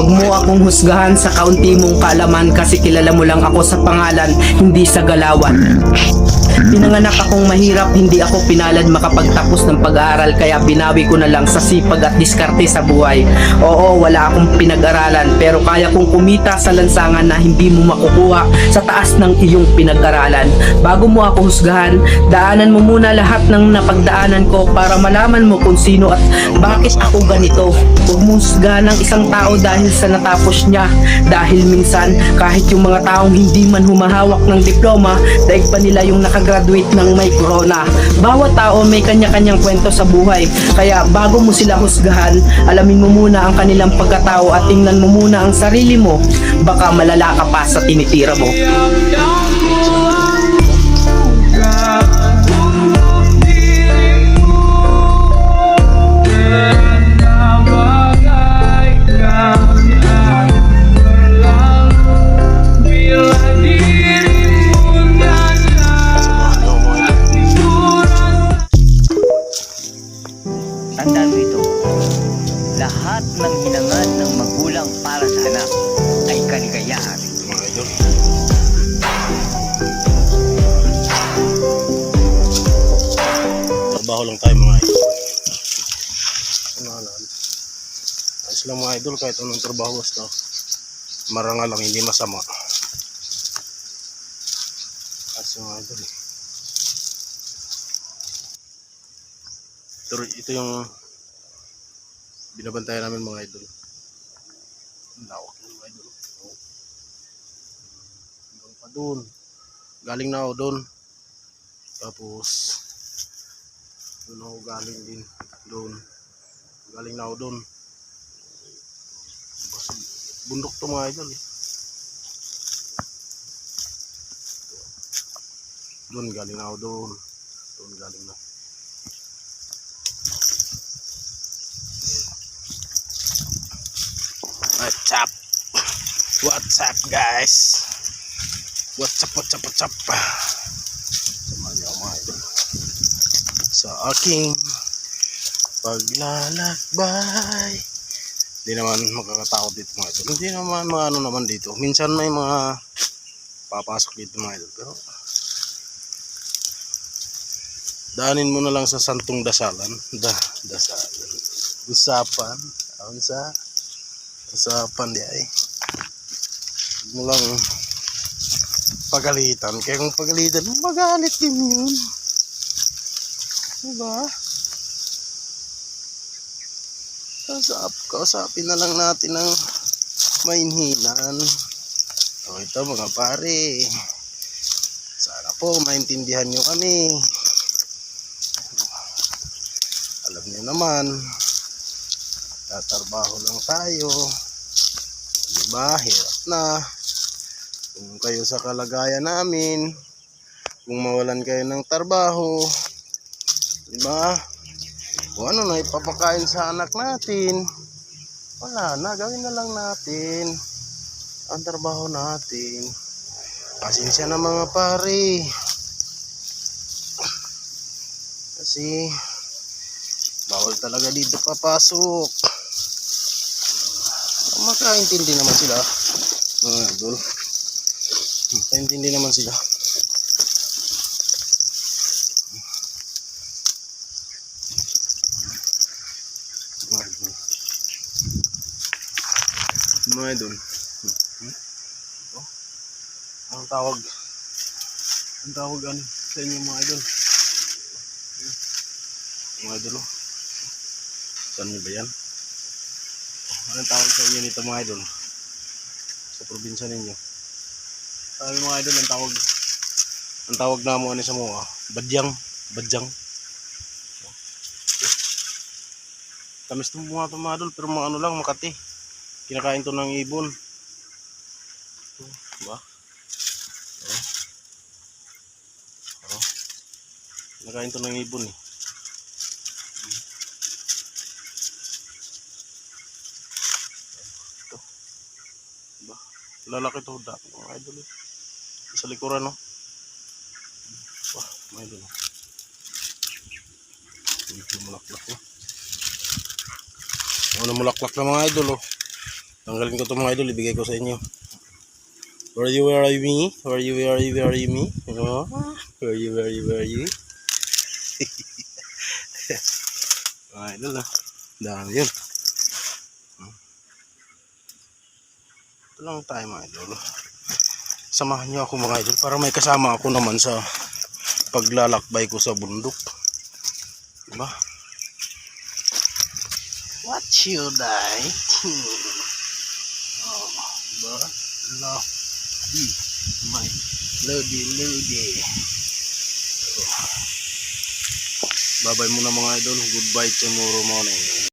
Huwag mo akong husgahan sa kaunti mong kaalaman kasi kilala mo lang ako sa pangalan, hindi sa galawan. Pinanganak akong mahirap, hindi ako pinalad makapagtapos ng pag-aaral kaya binawi ko na lang sa sipag at diskarte sa buhay. Oo, wala akong pinag-aralan pero kaya kong kumita sa lansangan na hindi mo makukuha sa taas ng iyong pinag-aralan. Bago mo ako husgahan, daanan mo muna lahat ng napagdaanan ko para malaman mo kung sino at bakit ako ganito. Huwag mo husgahan ng isang tao dahil sa natapos niya. Dahil minsan, kahit yung mga taong hindi man humahawak ng diploma, daig pa nila yung nakagraduate ng may corona. Bawat tao may kanya-kanyang kwento sa buhay. Kaya bago mo sila husgahan, alamin mo muna ang kanilang pagkatao at tingnan mo muna ang sarili mo. Baka malala ka pa sa tinitira mo. Tandaan mo ito, lahat ng hinangad ng magulang para sa anak ay kaligayahan. Mga idol. Trabaho lang tayo mga idol. Ayos lang mga idol, kahit anong trabaho basta marangal lang, hindi masama. Kasi mga idol ito yung binabantayan namin mga idol. Ang lawak ng mga idol. Hanggang pa doon. Galing na ako doon. Tapos doon ako galing din. Doon. Galing na ako doon. Kasi bundok to mga idol eh. Doon galing na ako doon. Doon galing na. What's up guys? What's up? Sama niyo mga idol sa aking paglalakbay. Hindi naman makakatakot dito mga idol. Hindi naman mga ano naman dito. Minsan may mga papasok dito mga idol. Pero daanin mo na lang sa santong dasalan. Dasalan. Usapan. Ayon sa usapan di ay. Huwag mo lang pagalitan. Kaya kung pagalitan, magalit din yun. Diba? Kausapin na lang natin ng mainhinan. O ito mga pare. Sana po maintindihan nyo kami. Alam nyo naman, tatrabaho lang tayo. Diba? Hirap na. Kung kayo sa kalagayan namin, kung mawalan kayo ng trabaho, diba? Kung ano na ipapakain sa anak natin, wala na, gawin na lang natin ang trabaho natin. Pasensya na mga pare. Kasi bawal talaga dito papasok. Makaintindi naman sila mga idol. Makaintindi naman sila. Mga idol. Ang tawag ano sa inyo mga idol? Mga idol oh. Saan nyo ba yan? Anong tawag sa inyo nito mga idol? Sa probinsya ninyo. Sabi mga idol, ang tawag na mo ano sa mga badyang. Tamis to mga ito mga idol, pero mga ano lang, Makati. Kinakain to ng ibon. Diba? Kinakain to ng ibon eh. Lalaki to dati mga idol eh. Sa likuran no. Wah, mga idol. Medyo mulaklak na. Ano mulaklak na mga idol oh. Tanggalin ko itong mga idol, ibigay ko sa inyo. Where you me? Where you me? Oh, where you? Mga idol na. Dami yun. Ito lang tayo mga idol. Samahan nyo ako mga idol para may kasama ako naman sa paglalakbay ko sa bundok. Diba? What should I? Oh, diba? Lodi. My Lodi. Babay muna mga idol. Goodbye tomorrow morning.